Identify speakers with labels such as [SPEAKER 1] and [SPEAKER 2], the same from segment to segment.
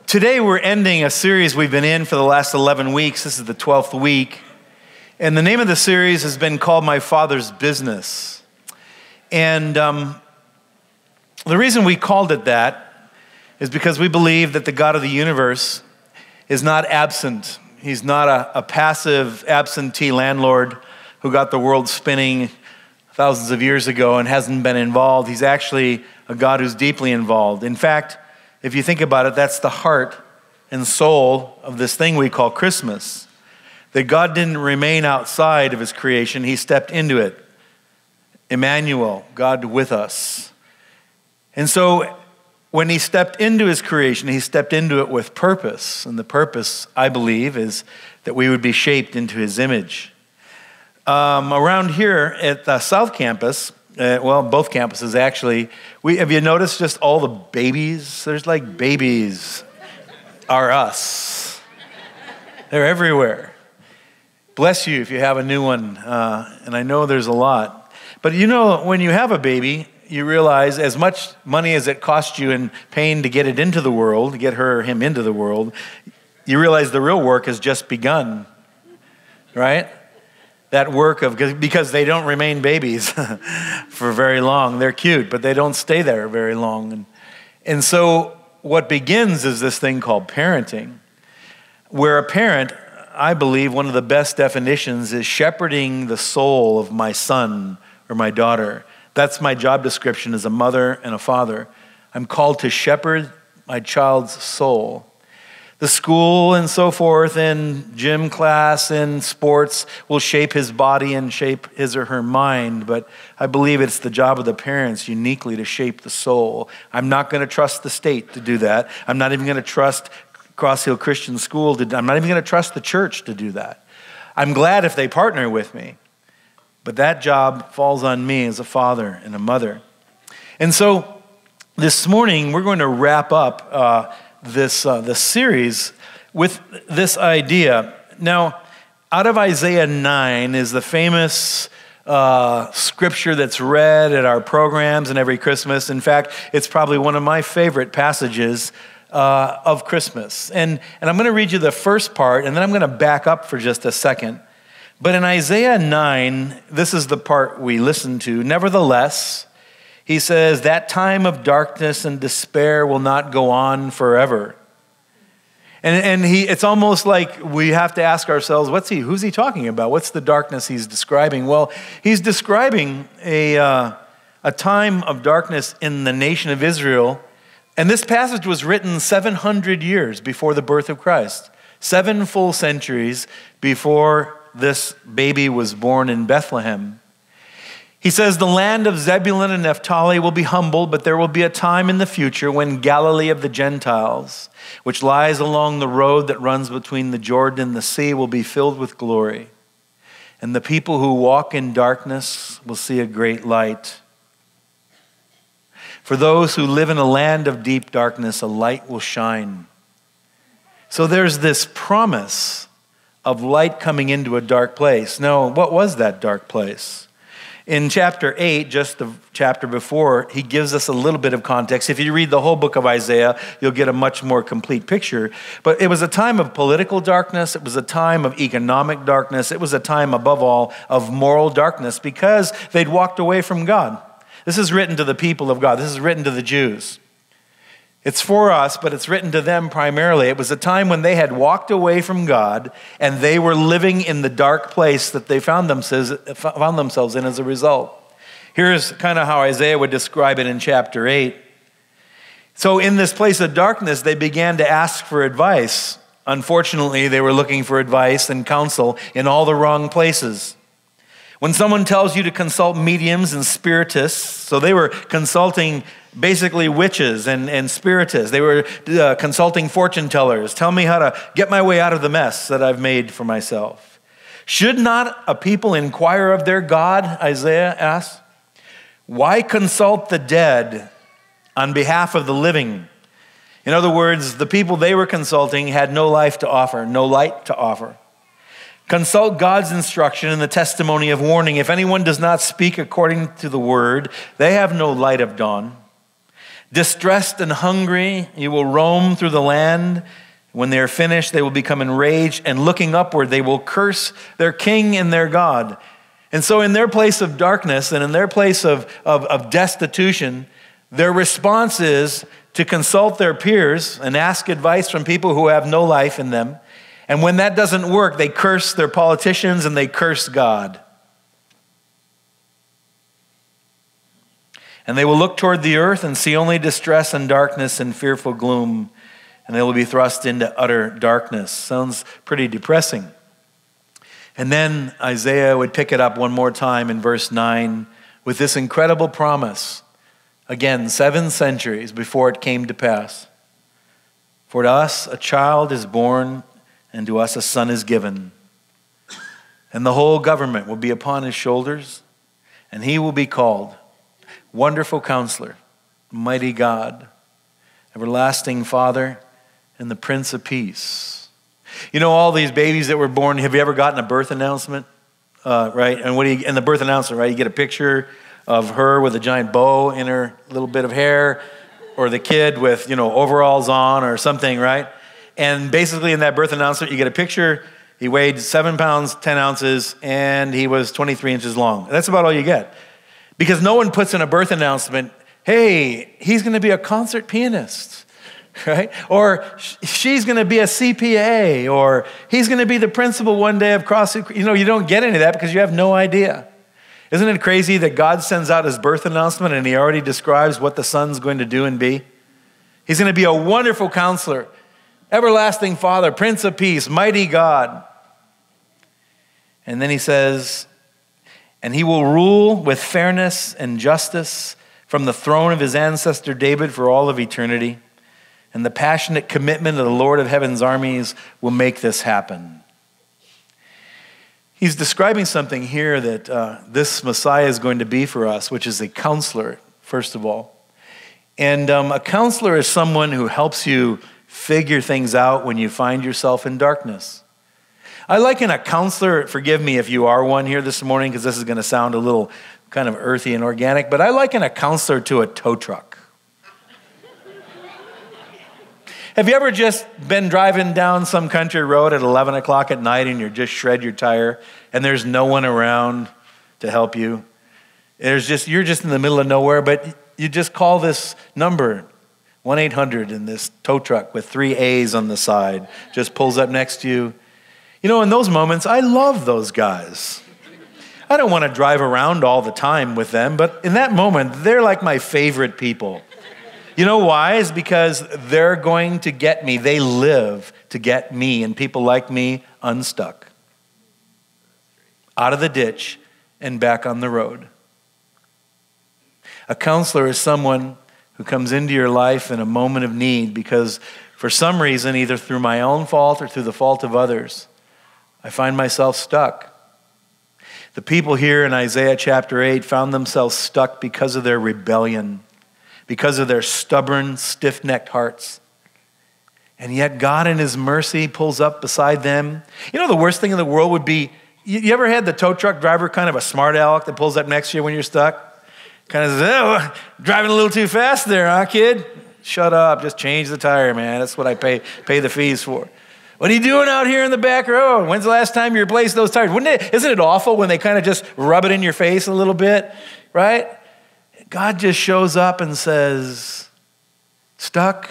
[SPEAKER 1] Today we're ending a series we've been in for the last 11 weeks. This is the 12th week. And the name of the series has been called My Father's Business. And the reason we called it that is because we believe that the God of the universe is not absent. He's not a passive absentee landlord who got the world spinning thousands of years ago and hasn't been involved. He's actually a God who's deeply involved. In fact, if you think about it, that's the heart and soul of this thing we call Christmas. That God didn't remain outside of his creation, he stepped into it. Emmanuel, God with us. And so when he stepped into his creation, he stepped into it with purpose. And the purpose, I believe, is that we would be shaped into his image. Around here at the South Campus, both campuses actually, have you noticed just all the babies? There's like babies are us. They're everywhere. Bless you if you have a new one, and I know there's a lot. But you know, when you have a baby, you realize as much money as it cost you in pain to get it into the world, to get her or him into the world, you realize the real work has just begun, right? That work because they don't remain babies for very long. They're cute, but they don't stay there very long. And so what begins is this thing called parenting, where a parent, I believe one of the best definitions is shepherding the soul of my son or my daughter. That's my job description as a mother and a father. I'm called to shepherd my child's soul. The school and so forth and gym class and sports will shape his body and shape his or her mind, but I believe it's the job of the parents uniquely to shape the soul. I'm not going to trust the state to do that. I'm not even going to trust Cross Hill Christian School I'm not even going to trust the church to do that. I'm glad if they partner with me, but that job falls on me as a father and a mother. And so this morning we're going to wrap up this series with this idea. Now, out of Isaiah 9 is the famous scripture that's read at our programs and every Christmas. In fact, it's probably one of my favorite passages of Christmas. And I'm going to read you the first part, and then I'm going to back up for just a second. But in Isaiah 9, this is the part we listen to. Nevertheless, he says, that time of darkness and despair will not go on forever. And it's almost like we have to ask ourselves, who's he talking about? What's the darkness he's describing? Well, he's describing a time of darkness in the nation of Israel. And this passage was written 700 years before the birth of Christ. 7 full centuries before this baby was born in Bethlehem. He says, the land of Zebulun and Naphtali will be humbled, but there will be a time in the future when Galilee of the Gentiles, which lies along the road that runs between the Jordan and the sea, will be filled with glory. And the people who walk in darkness will see a great light. For those who live in a land of deep darkness, a light will shine. So there's this promise of light coming into a dark place. Now, what was that dark place? In chapter 8, just the chapter before, he gives us a little bit of context. If you read the whole book of Isaiah, you'll get a much more complete picture. But it was a time of political darkness. It was a time of economic darkness. It was a time, above all, of moral darkness because they'd walked away from God. This is written to the people of God. This is written to the Jews. It's for us, but it's written to them primarily. It was a time when they had walked away from God and they were living in the dark place that they found themselves in as a result. Here's kind of how Isaiah would describe it in chapter 8. So in this place of darkness, they began to ask for advice. Unfortunately, they were looking for advice and counsel in all the wrong places. When someone tells you to consult mediums and spiritists, so they were consulting basically witches and spiritists. They were consulting fortune tellers. Tell me how to get my way out of the mess that I've made for myself. Should not a people inquire of their God, Isaiah asks? Why consult the dead on behalf of the living? In other words, the people they were consulting had no life to offer, no light to offer. Consult God's instruction and the testimony of warning. If anyone does not speak according to the word, they have no light of dawn. Distressed and hungry, you will roam through the land. When they are finished, they will become enraged, and looking upward, they will curse their king and their God. And so in their place of darkness and in their place of destitution, their response is to consult their peers and ask advice from people who have no life in them. And when that doesn't work, they curse their politicians and they curse God. And they will look toward the earth and see only distress and darkness and fearful gloom, and they will be thrust into utter darkness. Sounds pretty depressing. And then Isaiah would pick it up one more time in verse 9 with this incredible promise. Again, 7 centuries before it came to pass. For to us a child is born, and to us a son is given. And the whole government will be upon his shoulders, and he will be called Wonderful Counselor, Mighty God, Everlasting Father, and the Prince of Peace. You know, all these babies that were born, have you ever gotten a birth announcement? Right? And in the birth announcement, right, you get a picture of her with a giant bow in her little bit of hair, or the kid with, overalls on or something, right? And basically in that birth announcement, you get a picture. He weighed 7 pounds, 10 ounces, and he was 23 inches long. That's about all you get. Because no one puts in a birth announcement, hey, he's going to be a concert pianist, right? Or she's going to be a CPA, or he's going to be the principal one day of CrossFit. You don't get any of that because you have no idea. Isn't it crazy that God sends out his birth announcement and he already describes what the son's going to do and be? He's going to be a wonderful counselor, everlasting Father, Prince of Peace, mighty God. And then he says, and he will rule with fairness and justice from the throne of his ancestor David for all of eternity. And the passionate commitment of the Lord of heaven's armies will make this happen. He's describing something here that this Messiah is going to be for us, which is a counselor, first of all. And a counselor is someone who helps you figure things out when you find yourself in darkness. I liken a counselor, forgive me if you are one here this morning, because this is going to sound a little kind of earthy and organic, but I liken a counselor to a tow truck. Have you ever just been driving down some country road at 11 o'clock at night and you're just shred your tire and there's no one around to help you? You're just in the middle of nowhere, but you just call this number, 1-800, and this tow truck with 3 A's on the side just pulls up next to you. In those moments, I love those guys. I don't want to drive around all the time with them, but in that moment, they're like my favorite people. You know why? It's because they're going to get me. They live to get me and people like me unstuck, out of the ditch and back on the road. A counselor is someone who comes into your life in a moment of need because for some reason, either through my own fault or through the fault of others, I find myself stuck. The people here in Isaiah chapter 8 found themselves stuck because of their rebellion, because of their stubborn, stiff-necked hearts. And yet God in his mercy pulls up beside them. The worst thing in the world would be, you ever had the tow truck driver kind of a smart aleck that pulls up next to you when you're stuck? Kind of says, oh, driving a little too fast there, huh, kid? Shut up, just change the tire, man. That's what I pay the fees for. What are you doing out here in the back row? When's the last time you replaced those tires? Isn't it awful when they kind of just rub it in your face a little bit, right? God just shows up and says, stuck?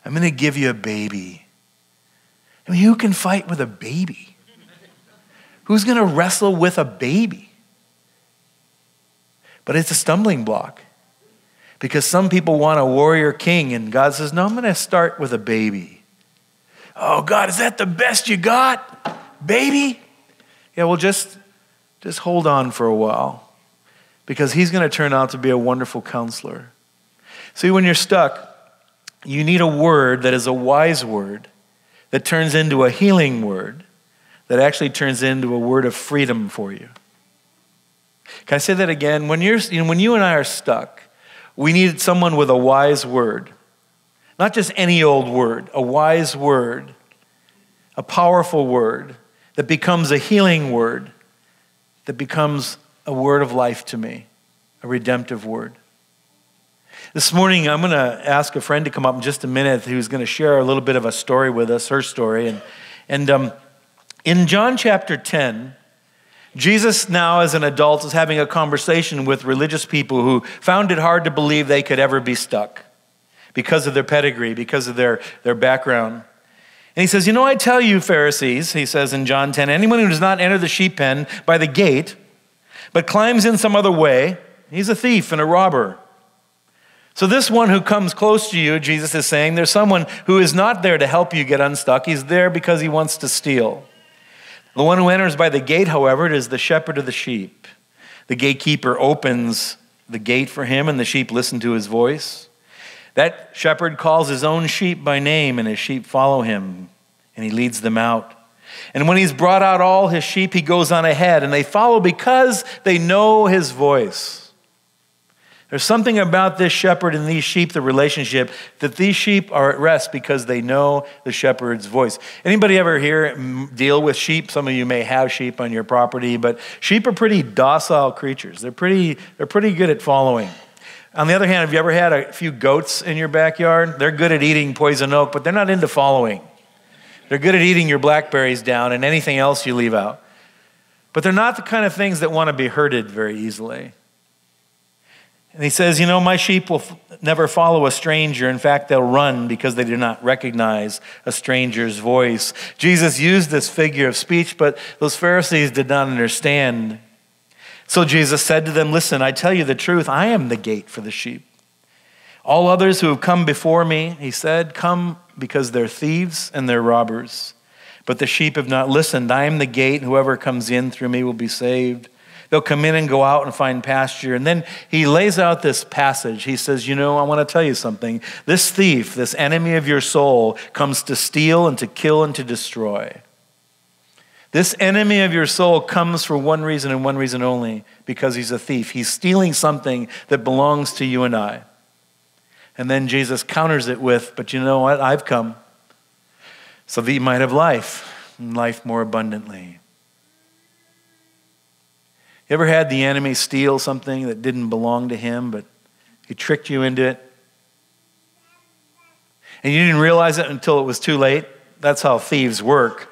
[SPEAKER 1] I'm going to give you a baby. I mean, who can fight with a baby? Who's going to wrestle with a baby? But it's a stumbling block because some people want a warrior king, and God says, no, I'm going to start with a baby. Oh, God, is that the best you got, baby? Yeah, well, just hold on for a while because he's going to turn out to be a wonderful counselor. See, when you're stuck, you need a word that is a wise word that turns into a healing word that actually turns into a word of freedom for you. Can I say that again? When you and I are stuck, we need someone with a wise word. Not just any old word, a wise word, a powerful word that becomes a healing word, that becomes a word of life to me, a redemptive word. This morning, I'm going to ask a friend to come up in just a minute who's going to share a little bit of a story with us, her story. And in John chapter 10, Jesus now as an adult is having a conversation with religious people who found it hard to believe they could ever be stuck because of their pedigree, because of their background. And he says, I tell you, Pharisees, he says in John 10, anyone who does not enter the sheep pen by the gate, but climbs in some other way, he's a thief and a robber. So this one who comes close to you, Jesus is saying, there's someone who is not there to help you get unstuck. He's there because he wants to steal. The one who enters by the gate, however, it is the shepherd of the sheep. The gatekeeper opens the gate for him, and the sheep listen to his voice. That shepherd calls his own sheep by name, and his sheep follow him, and he leads them out. And when he's brought out all his sheep, he goes on ahead, and they follow because they know his voice. There's something about this shepherd and these sheep, the relationship, that these sheep are at rest because they know the shepherd's voice. Anybody ever here deal with sheep? Some of you may have sheep on your property, but sheep are pretty docile creatures. They're pretty good at following. On the other hand, have you ever had a few goats in your backyard? They're good at eating poison oak, but they're not into following. They're good at eating your blackberries down and anything else you leave out. But they're not the kind of things that want to be herded very easily. And he says, my sheep will never follow a stranger. In fact, they'll run because they do not recognize a stranger's voice. Jesus used this figure of speech, but those Pharisees did not understand. So Jesus said to them, listen, I tell you the truth, I am the gate for the sheep. All others who have come before me, he said, come because they're thieves and they're robbers. But the sheep have not listened. I am the gate, and whoever comes in through me will be saved. They'll come in and go out and find pasture. And then he lays out this passage. He says, I want to tell you something. This thief, this enemy of your soul, comes to steal and to kill and to destroy. This enemy of your soul comes for one reason and one reason only, because he's a thief. He's stealing something that belongs to you and I. And then Jesus counters it with, but you know what? I've come so that you might have life, and life more abundantly. You ever had the enemy steal something that didn't belong to him, but he tricked you into it? And you didn't realize it until it was too late? That's how thieves work.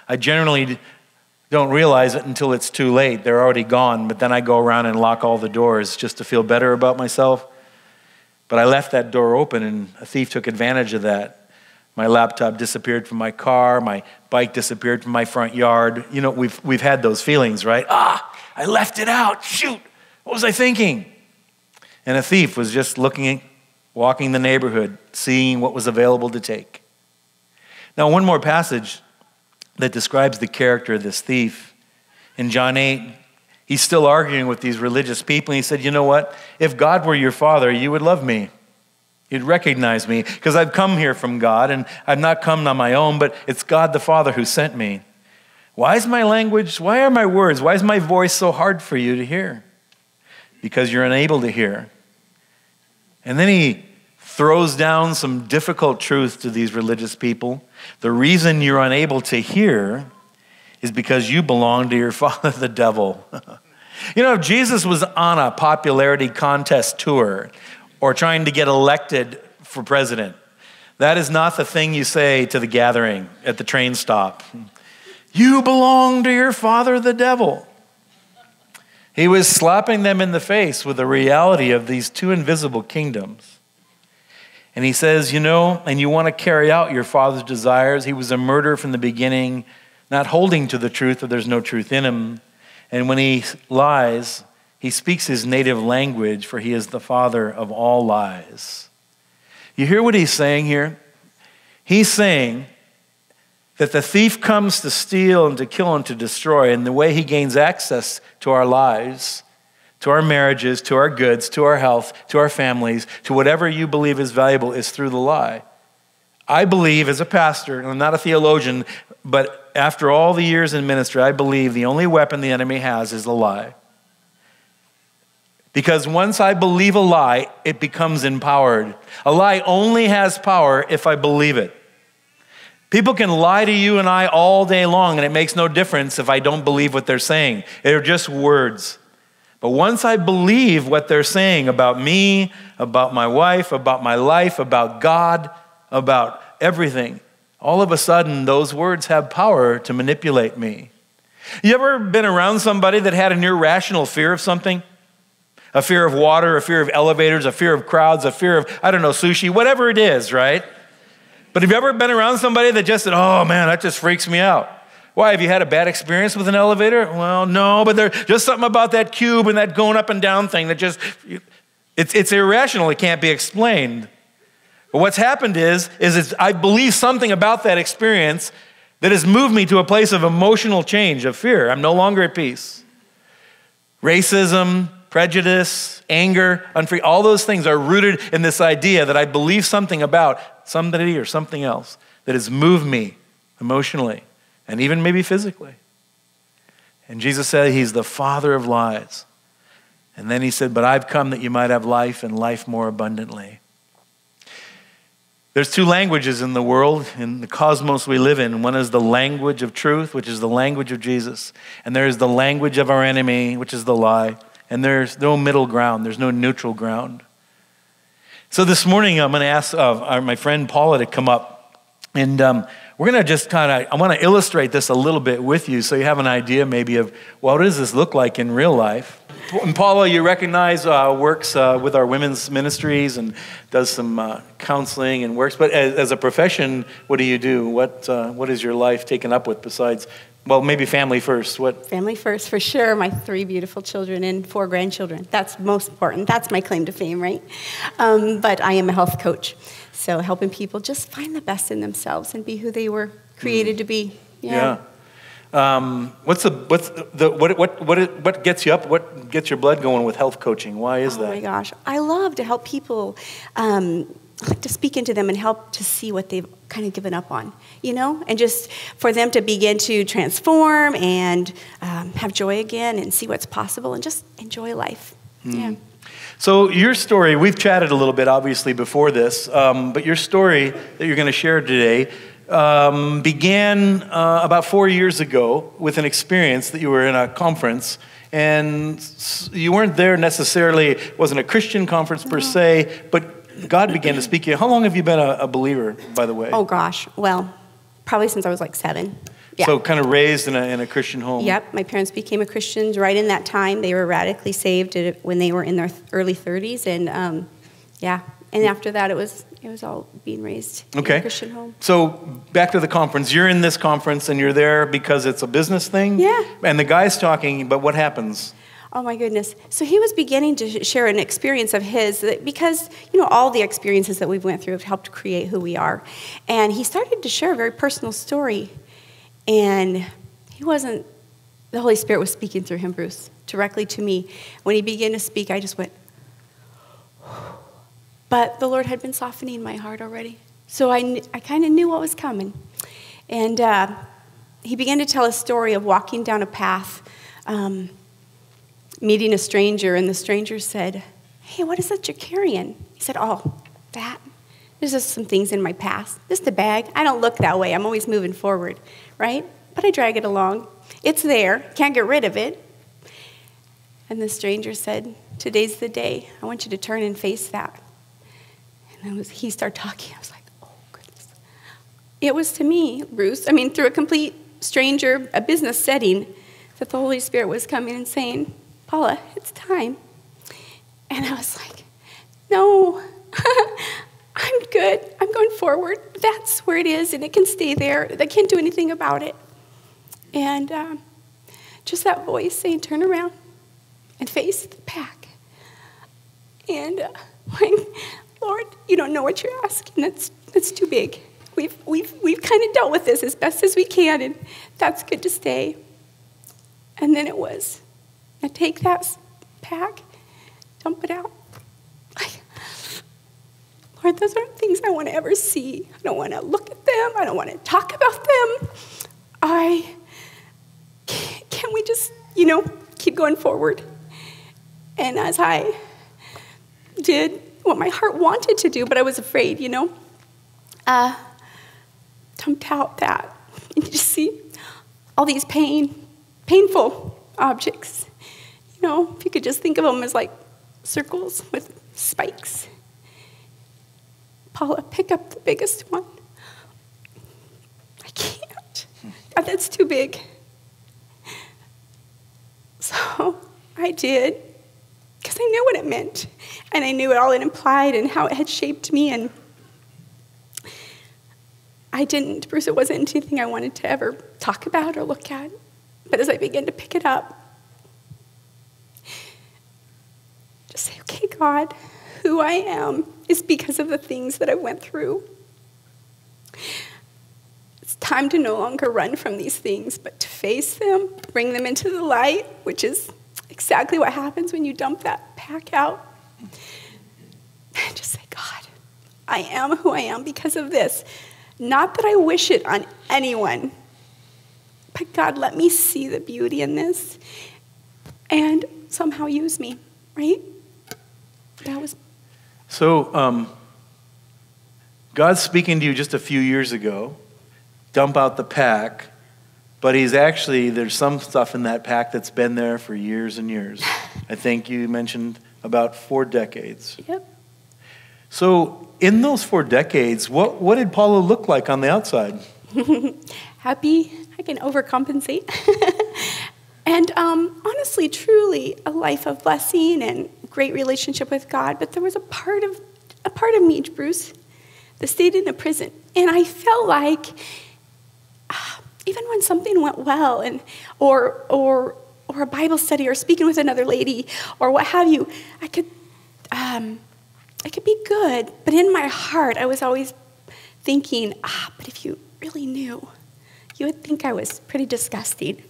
[SPEAKER 1] I generally don't realize it until it's too late. They're already gone, but then I go around and lock all the doors just to feel better about myself. But I left that door open, and a thief took advantage of that. My laptop disappeared from my car. My bike disappeared from my front yard. We've had those feelings, right? I left it out. Shoot, what was I thinking? And a thief was just walking the neighborhood, seeing what was available to take. Now, one more passage that describes the character of this thief. In John 8, he's still arguing with these religious people. And he said, you know what? If God were your father, you would love me. You'd recognize me because I've come here from God, and I've not come on my own, but it's God the Father who sent me. Why is my language, why are my words, why is my voice so hard for you to hear? Because you're unable to hear. And then he throws down some difficult truth to these religious people. The reason you're unable to hear is because you belong to your father, the devil. If Jesus was on a popularity contest tour or trying to get elected for president, that is not the thing you say to the gathering at the train stop. You belong to your father, the devil. He was slapping them in the face with the reality of these two invisible kingdoms. And he says, and you want to carry out your father's desires. He was a murderer from the beginning, not holding to the truth, that there's no truth in him. And when he lies, he speaks his native language, for he is the father of all lies. You hear what he's saying here? He's saying that the thief comes to steal and to kill and to destroy, and the way he gains access to our lives, to our marriages, to our goods, to our health, to our families, to whatever you believe is valuable, is through the lie. I believe as a pastor, and I'm not a theologian, but after all the years in ministry, I believe the only weapon the enemy has is the lie. Because once I believe a lie, it becomes empowered. A lie only has power if I believe it. People can lie to you and I all day long, and it makes no difference if I don't believe what they're saying. They're just words. But once I believe what they're saying about me, about my wife, about my life, about God, about everything, all of a sudden those words have power to manipulate me. You ever been around somebody that had an irrational fear of something? A fear of water, a fear of elevators, a fear of crowds, a fear of, sushi, whatever it is, right? But have you ever been around somebody that just said, oh man, that just freaks me out? Why, have you had a bad experience with an elevator? Well, no, but there's just something about that cube and that going up and down thing that just, it's irrational. It can't be explained. But what's happened is I believe something about that experience that has moved me to a place of emotional change, of fear. I'm no longer at peace. Racism, prejudice, anger, unfree, all those things are rooted in this idea that I believe something about somebody or something else that has moved me emotionally and even maybe physically. And Jesus said he's the father of lies. And then he said, but I've come that you might have life and life more abundantly. There's two languages in the world, in the cosmos we live in. One is the language of truth, which is the language of Jesus. And there is the language of our enemy, which is the lie. And there's no middle ground. There's no neutral ground. So this morning, I'm going to ask my friend Paula to come up. And we're going to just I want to illustrate this a little bit with you so you have an idea maybe of, well, what does this look like in real life? And Paula, you recognize, works with our women's ministries and does some counseling and works. But as a profession, what do you do? What is your life taken up with besides, well, maybe family first?
[SPEAKER 2] Family first, for sure. My 3 beautiful children and 4 grandchildren. That's most important. That's my claim to fame, right? But I am a health coach. So helping people just find the best in themselves and be who they were created to be. Yeah. What
[SPEAKER 1] gets you up? What gets your blood going with health coaching? Why is that?
[SPEAKER 2] Oh my gosh, I love to help people. I like to speak into them and help to see what they've kind of given up on, and just for them to begin to transform and have joy again and see what's possible and just enjoy life. Yeah.
[SPEAKER 1] So your story, we've chatted a little bit, obviously, before this, but your story that you're going to share today began about 4 years ago with an experience that you were in a conference, and you weren't there necessarily, it wasn't a Christian conference per se, but God began to speak to you. How long have you been a believer, by the way?
[SPEAKER 2] Oh gosh, well, probably since I was like 7. Yeah.
[SPEAKER 1] So kind of raised in a Christian home.
[SPEAKER 2] Yep, my parents became Christians right in that time. They were radically saved when they were in their early 30s, and and after that it was all being raised in a Christian home.
[SPEAKER 1] So back to the conference. You're in this conference and you're there because it's a business thing?
[SPEAKER 2] Yeah.
[SPEAKER 1] And the guy's talking, but what happens?
[SPEAKER 2] Oh my goodness. So he was beginning to share an experience of his, because, all the experiences that we've went through have helped create who we are. And he started to share a very personal story. And the Holy Spirit was speaking through him, Bruce, directly to me. When he began to speak, I just went, but the Lord had been softening my heart already. So I kind of knew what was coming. And he began to tell a story of walking down a path, meeting a stranger, and the stranger said, hey, what is that you're carrying? He said, oh, that. There's just some things in my past. Just a bag. I don't look that way. I'm always moving forward, right? But I drag it along. It's there. Can't get rid of it. And the stranger said, today's the day. I want you to turn and face that. And he started talking. I was like, oh, goodness. It was to me, Bruce, through a complete stranger, a business setting, that the Holy Spirit was coming and saying, Paula, it's time. And I was like, no, I'm good. I'm going forward. That's where it is, and it can stay there. I can't do anything about it. And just that voice saying, turn around and face the pack. And Lord, you don't know what you're asking. That's too big. We've kind of dealt with this as best as we can, and that's good to stay. And then it was, I take that pack, dump it out. Lord, those aren't things I want to ever see. I don't want to look at them. I don't want to talk about them. Can we just, keep going forward? And as I did what my heart wanted to do, but I was afraid, dumped out that. And you just see all these painful objects, if you could just think of them as like circles with spikes. Paula, pick up the biggest one. I can't. God, that's too big. So I did, because I knew what it meant. And I knew all it implied and how it had shaped me. And I didn't, Bruce, it wasn't anything I wanted to ever talk about or look at. But as I began to pick it up, just say, okay, God, who I am is because of the things that I went through. It's time to no longer run from these things, but to face them, bring them into the light, which is exactly what happens when you dump that pack out. And just say, God, I am who I am because of this. Not that I wish it on anyone, but God, let me see the beauty in this and somehow use me, right? That was...
[SPEAKER 1] So, God's speaking to you just a few years ago. Dump out the pack, but there's some stuff in that pack that's been there for years and years. I think you mentioned about 4 decades.
[SPEAKER 2] Yep.
[SPEAKER 1] So, in those 4 decades, what did Paula look like on the outside?
[SPEAKER 2] Happy, I can overcompensate. And honestly, truly, a life of blessing and great relationship with God. But there was a part of me, Bruce, that stayed in a prison. And I felt like even when something went well, or a Bible study, or speaking with another lady, or what have you, I could be good. But in my heart, I was always thinking, but if you really knew, you would think I was pretty disgusting.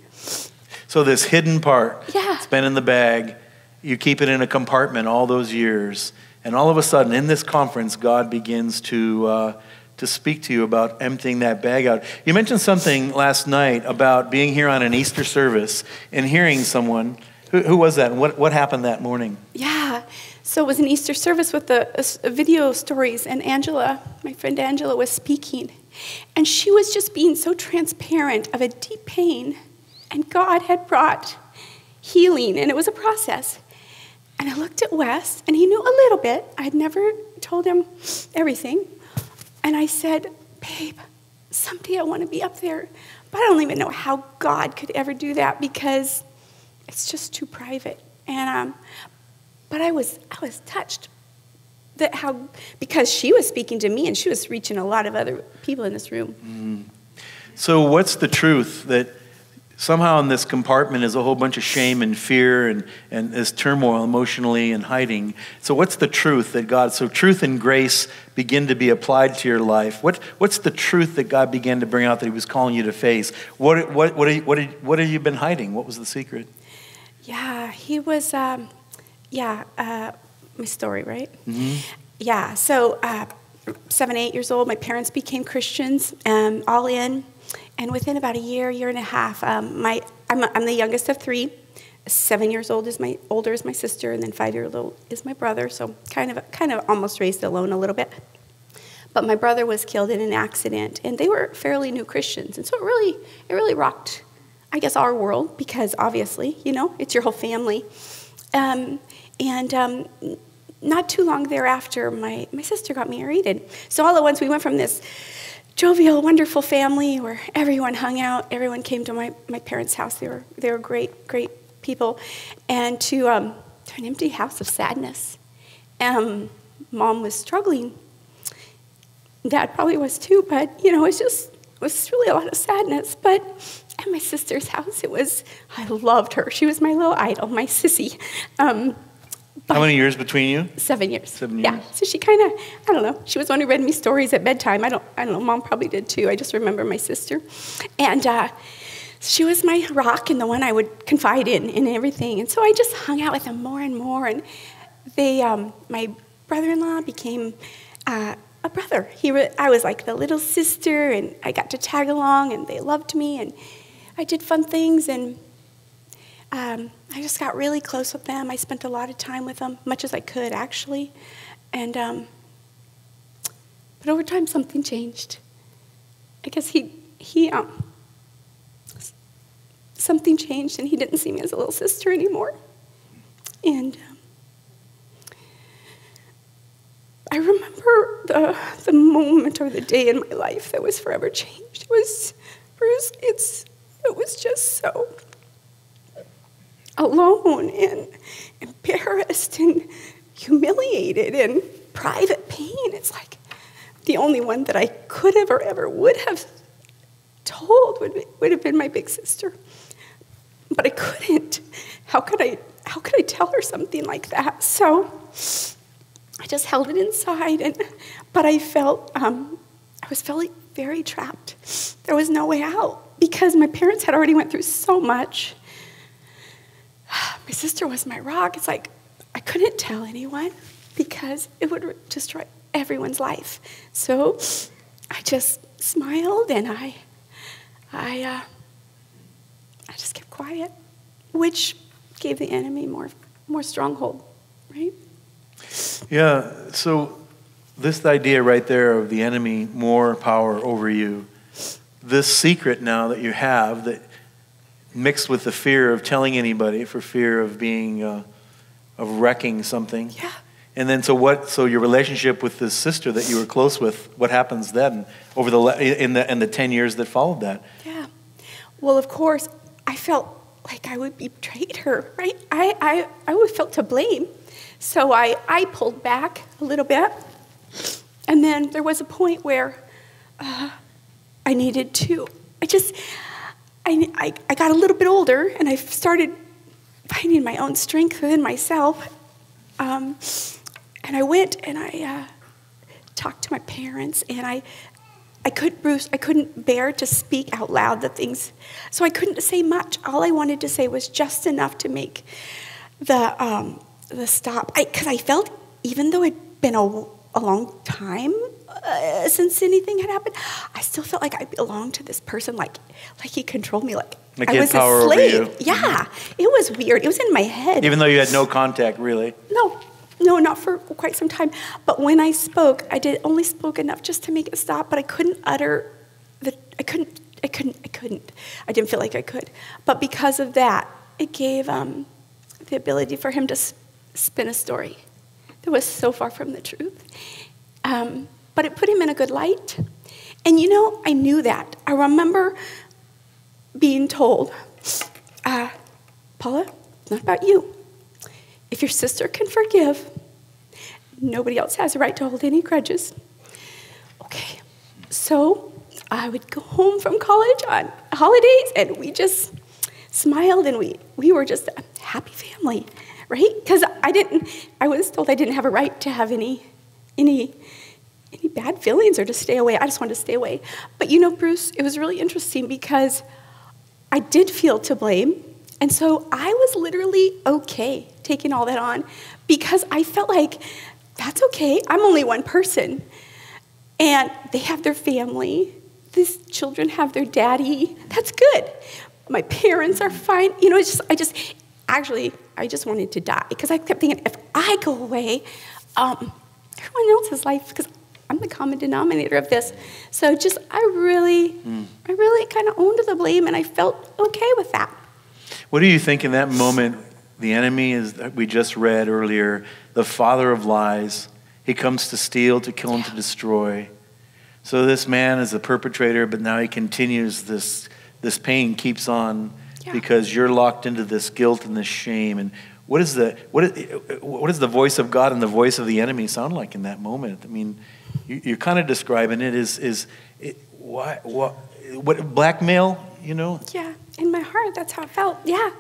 [SPEAKER 1] So this hidden part,
[SPEAKER 2] Yeah.
[SPEAKER 1] it's been in the bag, you keep it in a compartment all those years, and all of a sudden in this conference, God begins to speak to you about emptying that bag out. You mentioned something last night about being here on an Easter service and hearing someone. Who was that, and what happened that morning?
[SPEAKER 2] Yeah. So it was an Easter service with the video stories, and Angela, my friend Angela, was speaking. And she was just being so transparent of a deep pain. And God had brought healing, and it was a process. And I looked at Wes, and he knew a little bit. I'd never told him everything. And I said, babe, someday I want to be up there. But I don't even know how God could ever do that because it's just too private. And but I was touched because she was speaking to me, and she was reaching a lot of other people in this room.
[SPEAKER 1] Mm. So what's the truth that somehow in this compartment is a whole bunch of shame and fear and this turmoil emotionally and hiding? So what's the truth that so truth and grace begin to be applied to your life? What's the truth that God began to bring out that he was calling you to face? What have you been hiding? What was the secret?
[SPEAKER 2] Yeah, he was, my story, right?
[SPEAKER 1] Mm-hmm.
[SPEAKER 2] Yeah, so 7, 8 years old, my parents became Christians, all in. And within about a year and a half, I'm the youngest of 3. 7 years old older is my sister, and then 5 years old is my brother. So kind of almost raised alone a little bit. But my brother was killed in an accident, and they were fairly new Christians, and so it really rocked, I guess, our world, because obviously, it's your whole family. Not too long thereafter, my sister got married, and so all at once we went from this jovial, wonderful family where everyone hung out, everyone came to my parents' house. They were great people, and to an empty house of sadness. Mom was struggling. Dad probably was too, but it was really a lot of sadness. But at my sister's house, I loved her. She was my little idol, my sissy.
[SPEAKER 1] How many years between you?
[SPEAKER 2] 7 years.
[SPEAKER 1] 7 years.
[SPEAKER 2] Yeah. So she kind of, I don't know. She was one who read me stories at bedtime. I don't know. Mom probably did too. I just remember my sister, and she was my rock and the one I would confide in and everything. And so I just hung out with them more and more. And my brother-in-law became a brother. I was like the little sister, and I got to tag along, and they loved me, and I did fun things, and I just got really close with them. I spent a lot of time with them, much as I could, actually. And but over time, something changed. I guess something changed, and he didn't see me as a little sister anymore. And I remember the moment or the day in my life that was forever changed. It was, Bruce, it was just so alone and embarrassed and humiliated and private pain. It's like the only one that I could have or ever would have told would have been my big sister. But I couldn't. How could I tell her something like that? So I just held it inside, but I felt, I was feeling very trapped. There was no way out because my parents had already went through so much. My sister was my rock. It's like I couldn't tell anyone because it would destroy everyone's life. So I just smiled and I just kept quiet, which gave the enemy more stronghold, right?
[SPEAKER 1] Yeah, so this idea right there of the enemy, more power over you, this secret now that you have that mixed with the fear of telling anybody for fear of being, of wrecking something.
[SPEAKER 2] Yeah.
[SPEAKER 1] And then so your relationship with this sister that you were close with, what happens then over in the 10 years that followed that?
[SPEAKER 2] Yeah. Well, of course, I felt like I would betrayed her, right? I would felt to blame. So I pulled back a little bit. And then there was a point where I needed to, I got a little bit older and I started finding my own strength within myself. And I went and I talked to my parents, and I couldn't bear to speak out loud the things, so I couldn't say much. All I wanted to say was just enough to make the stop. Because I felt, even though it'd been a long time since anything had happened, I still felt like I belonged to this person, like he controlled me, like I was a slave. Yeah, it was weird. It was in my head.
[SPEAKER 1] Even though you had no contact, really?
[SPEAKER 2] No, not for quite some time. But when I spoke, I only spoke enough just to make it stop, but I couldn't utter I couldn't. I didn't feel like I could. But because of that, it gave the ability for him to spin a story that was so far from the truth. But it put him in a good light. And I knew that. I remember being told, Paula, it's not about you. If your sister can forgive, nobody else has a right to hold any grudges. Okay, so I would go home from college on holidays, and we just smiled, and we were just a happy family, right? Because I was told I didn't have a right to have any bad feelings or to stay away. I just wanted to stay away. But Bruce, it was really interesting because I did feel to blame. And so I was literally okay taking all that on because I felt like, that's okay. I'm only one person. And they have their family. These children have their daddy. That's good. My parents are fine. I just wanted to die because I kept thinking, if I go away, everyone else's life, because I'm the common denominator of this. So I really kind of owned the blame, and I felt okay with that.
[SPEAKER 1] What do you think in that moment? The enemy is, we just read earlier, the father of lies. He comes to steal, to kill, and to destroy. So this man is a perpetrator, but now he continues this pain keeps on because you're locked into this guilt and this shame. And what does the voice of God and the voice of the enemy sound like in that moment? I mean, you're kind of describing it what blackmail,
[SPEAKER 2] Yeah, in my heart, that's how it felt. Yeah,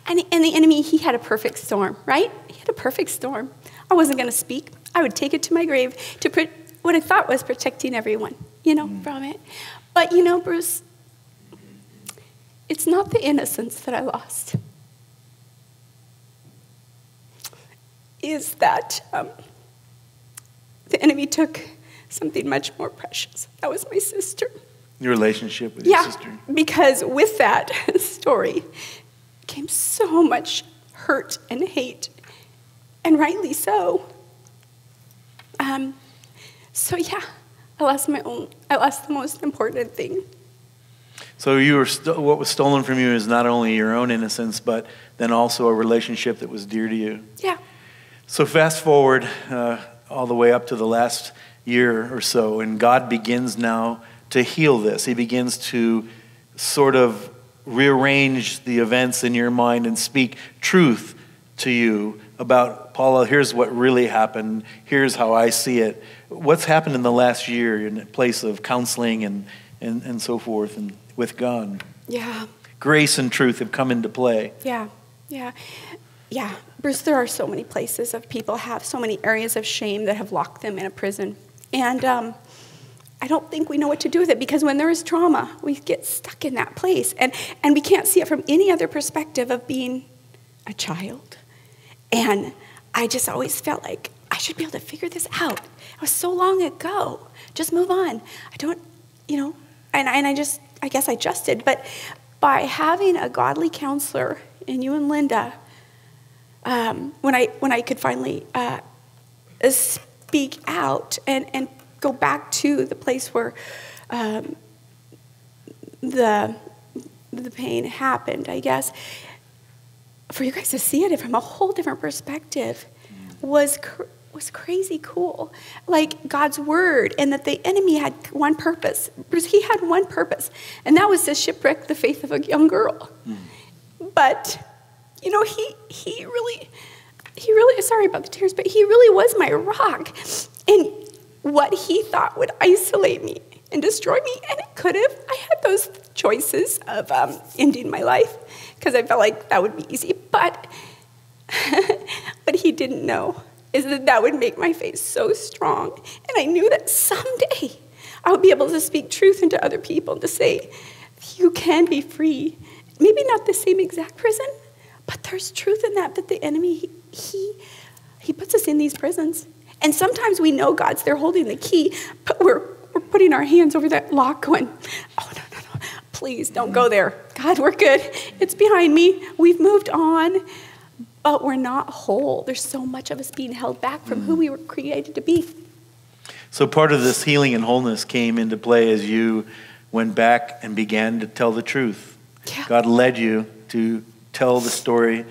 [SPEAKER 2] and the enemy, he had a perfect storm, right? He had a perfect storm. I wasn't going to speak. I would take it to my grave to put what I thought was protecting everyone, from it. But Bruce, it's not the innocence that I lost. Is that the enemy took something much more precious. That was my sister.
[SPEAKER 1] Your relationship with your sister.
[SPEAKER 2] Yeah, because with that story came so much hurt and hate, and rightly so. I lost the most important thing.
[SPEAKER 1] So what was stolen from you is not only your own innocence, but then also a relationship that was dear to you.
[SPEAKER 2] Yeah.
[SPEAKER 1] So fast forward all the way up to the last year or so, and God begins now to heal this. He begins to sort of rearrange the events in your mind and speak truth to you about, Paula, here's what really happened. Here's how I see it. What's happened in the last year in a place of counseling and so forth and with God?
[SPEAKER 2] Yeah.
[SPEAKER 1] Grace and truth have come into play.
[SPEAKER 2] Yeah. Bruce, there are so many places of people have so many areas of shame that have locked them in a prison. And I don't think we know what to do with it, because when there is trauma, we get stuck in that place. And we can't see it from any other perspective of being a child. And I just always felt like I should be able to figure this out. It was so long ago. Just move on. I don't, and I guess I just did. But by having a godly counselor in you and Linda, when I could finally speak out and go back to the place where the pain happened, I guess, for you guys to see it from a whole different perspective was crazy cool. Like God's word, and that the enemy had one purpose. He had one purpose, and that was to shipwreck the faith of a young girl. But, he really, sorry about the tears, but he really was my rock. And what he thought would isolate me and destroy me, and it could have. I had those choices of ending my life, because I felt like that would be easy. But he didn't know is that would make my faith so strong. And I knew that someday I would be able to speak truth into other people, to say, you can be free. Maybe not the same exact prison, but there's truth in that the enemy, he puts us in these prisons. And sometimes we know God's there holding the key, but we're putting our hands over that lock going, oh, no, please don't go there. God, we're good. It's behind me. We've moved on, but we're not whole. There's so much of us being held back from who we were created to be.
[SPEAKER 1] So part of this healing and wholeness came into play as you went back and began to tell the truth.
[SPEAKER 2] Yeah.
[SPEAKER 1] God led you to tell the story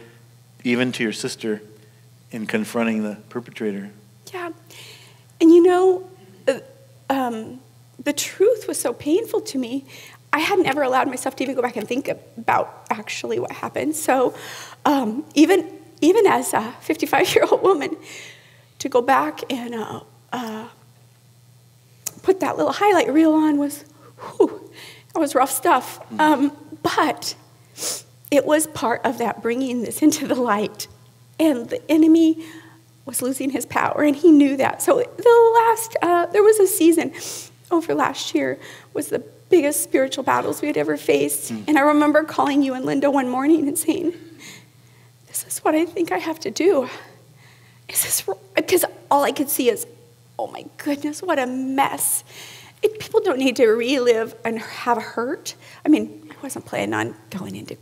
[SPEAKER 1] even to your sister in confronting the perpetrator.
[SPEAKER 2] Yeah. And the truth was so painful to me. I hadn't ever allowed myself to even go back and think about actually what happened. So even as a 55-year-old woman, to go back and put that little highlight reel on that was rough stuff. But it was part of that bringing this into the light. And the enemy was losing his power, and he knew that. So there was a season over last year was the biggest spiritual battles we had ever faced. And I remember calling you and Linda one morning and saying, this is what I think I have to do. Is this wrong? Because all I could see is, oh my goodness, what a mess. People don't need to relive and have hurt. I mean, I wasn't planning on going into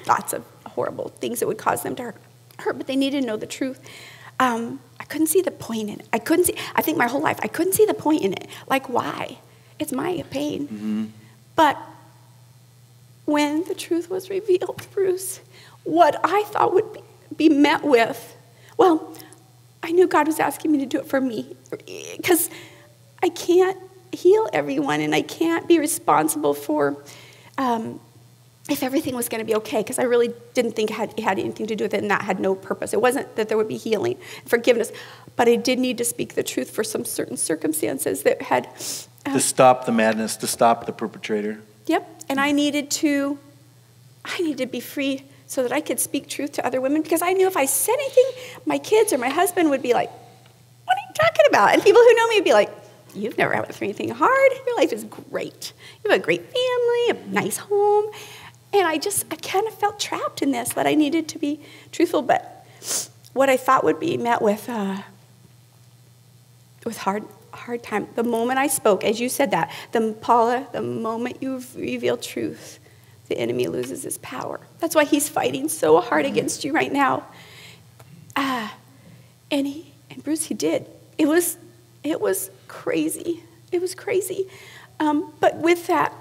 [SPEAKER 2] lots of horrible things that would cause them to hurt, but they needed to know the truth. I couldn't see the point in it. I think my whole life, I couldn't see the point in it. Like, why? It's my pain. Mm-hmm. But when the truth was revealed, Bruce, what I thought would be met with, well, I knew God was asking me to do it for me, because I can't heal everyone, and I can't be responsible for if everything was going to be okay, because I really didn't think it had anything to do with it, and that had no purpose. It wasn't that there would be healing, forgiveness, but I did need to speak the truth for some certain circumstances that had...
[SPEAKER 1] to stop the madness, to stop the perpetrator.
[SPEAKER 2] Yep, and I needed to be free so that I could speak truth to other women, because I knew if I said anything, my kids or my husband would be like, what are you talking about? And people who know me would be like, you've never had through anything hard. Your life is great. You have a great family, a nice home. And I kind of felt trapped in this, that I needed to be truthful. But what I thought would be met with hard time. The moment I spoke, as you said that, Paula, the moment you reveal truth, the enemy loses his power. That's why he's fighting so hard against you right now. And Bruce, he did. It was crazy. It was crazy. But with that,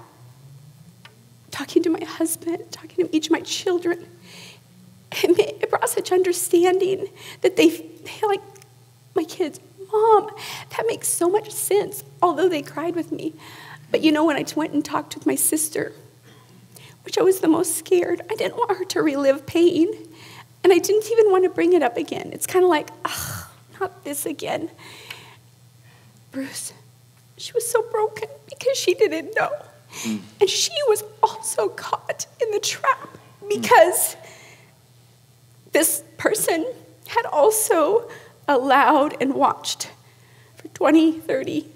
[SPEAKER 2] talking to my husband, talking to each of my children. It brought such understanding that they like, my kids, Mom, that makes so much sense, although they cried with me. But you know, when I went and talked with my sister, which I was the most scared, I didn't want her to relive pain, and I didn't even want to bring it up again. It's kind of like, not this again. Bruce, she was so broken because she didn't know. And she was also caught in the trap because this person had also allowed and watched for 20, 30,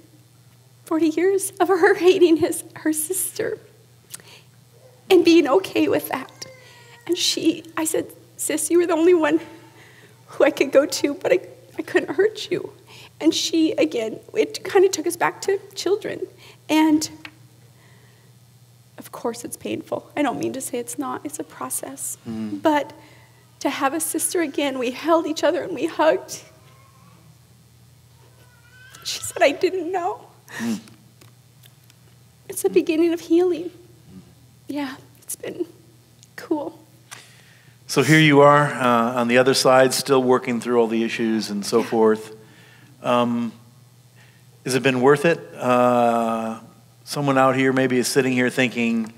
[SPEAKER 2] 40 years of her hating her sister and being okay with that. And I said, sis, you were the only one who I could go to, but I couldn't hurt you. And she, again, it kind of took us back to children. And of course it's painful. I don't mean to say it's not. It's a process. But to have a sister again, we held each other and we hugged. She said, I didn't know. It's the beginning of healing. Yeah, it's been cool.
[SPEAKER 1] So here you are on the other side, still working through all the issues and so forth. Has it been worth it? Someone out here maybe is sitting here thinking,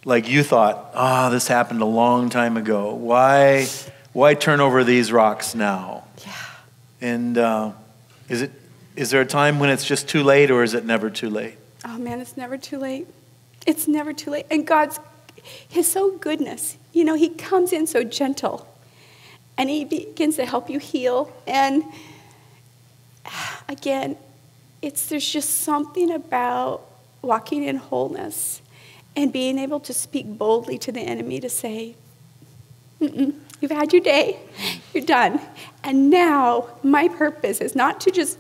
[SPEAKER 1] like you thought, this happened a long time ago. Why turn over these rocks now?
[SPEAKER 2] Yeah. And
[SPEAKER 1] is there a time when it's just too late, or is it never too late?
[SPEAKER 2] Oh man, it's never too late. It's never too late. And His so goodness, you know, He comes in so gentle, and He begins to help you heal. And again, there's just something about walking in wholeness and being able to speak boldly to the enemy to say, you've had your day, you're done. And now my purpose is not to just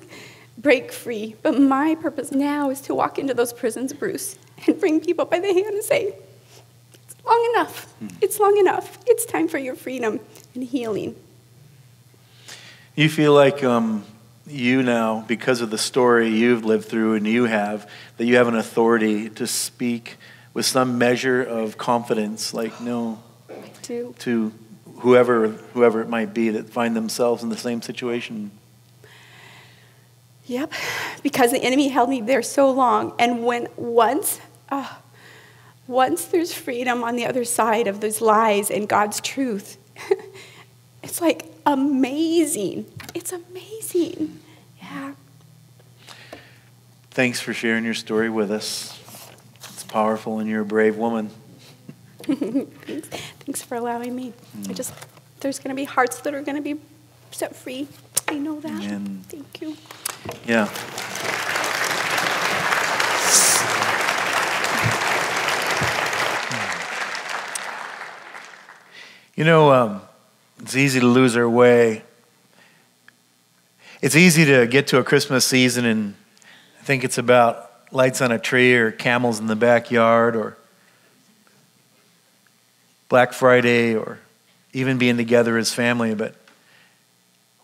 [SPEAKER 2] break free, but my purpose now is to walk into those prisons, Bruce, and bring people by the hand and say, it's long enough. It's long enough. It's time for your freedom and healing.
[SPEAKER 1] You feel like you now, because of the story you've lived through and you have, that you have an authority to speak with some measure of confidence, like no,
[SPEAKER 2] I do.
[SPEAKER 1] To whoever it might be that find themselves in the same situation.
[SPEAKER 2] Yep, because the enemy held me there so long, and once there's freedom on the other side of those lies and God's truth, it's like amazing. It's amazing. Yeah.
[SPEAKER 1] Thanks for sharing your story with us. It's powerful, and you're a brave woman.
[SPEAKER 2] Thanks for allowing me. There's going to be hearts that are going to be set free. I know that.
[SPEAKER 1] Amen.
[SPEAKER 2] Thank you.
[SPEAKER 1] Yeah. You know, it's easy to lose our way. It's easy to get to a Christmas season and think it's about lights on a tree or camels in the backyard or Black Friday or even being together as family. But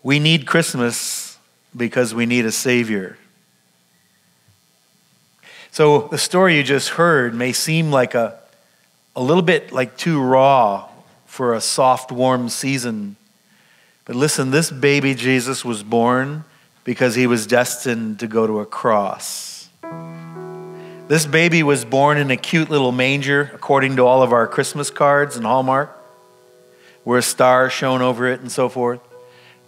[SPEAKER 1] we need Christmas because we need a Savior. So the story you just heard may seem like a little bit like too raw for a soft, warm season. But listen, this baby Jesus was born because he was destined to go to a cross. This baby was born in a cute little manger, according to all of our Christmas cards and Hallmark, where a star shone over it and so forth.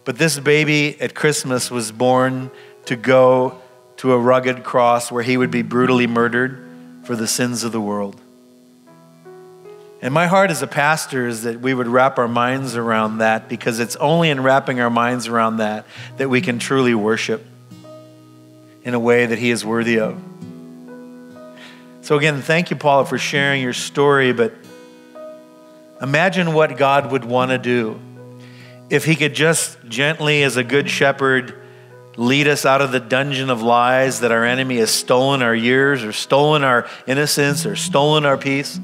[SPEAKER 1] But this baby at Christmas was born to go to a rugged cross where he would be brutally murdered for the sins of the world. And my heart as a pastor is that we would wrap our minds around that, because it's only in wrapping our minds around that that we can truly worship in a way that he is worthy of. So again, thank you, Paula, for sharing your story, but imagine what God would want to do if he could just gently, as a good shepherd, lead us out of the dungeon of lies that our enemy has stolen our years or stolen our innocence or stolen our peace,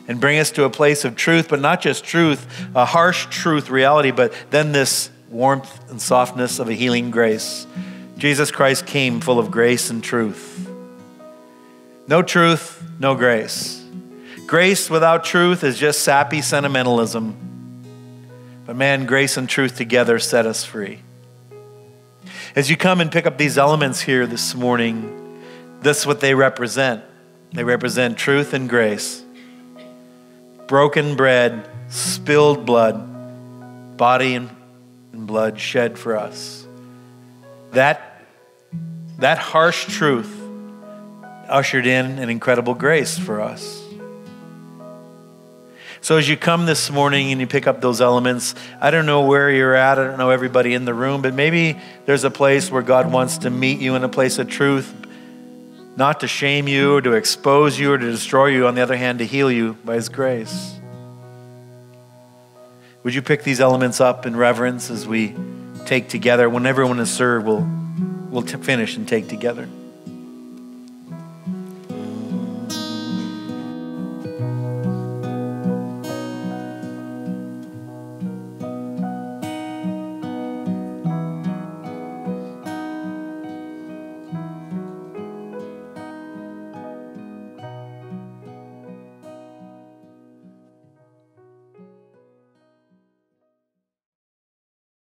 [SPEAKER 1] and bring us to a place of truth, but not just truth, a harsh truth reality, but then this warmth and softness of a healing grace. Jesus Christ came full of grace and truth. No truth, no grace. Grace without truth is just sappy sentimentalism. But man, grace and truth together set us free. As you come and pick up these elements here this morning, this is what they represent. They represent truth and grace. Broken bread, spilled blood, body and blood shed for us. That harsh truth ushered in an incredible grace for us. So as you come this morning and you pick up those elements, I don't know where you're at. I don't know everybody in the room, but maybe there's a place where God wants to meet you in a place of truth, not to shame you or to expose you or to destroy you. On the other hand, to heal you by his grace. Would you pick these elements up in reverence as we take together? When everyone is served, we'll finish and take together.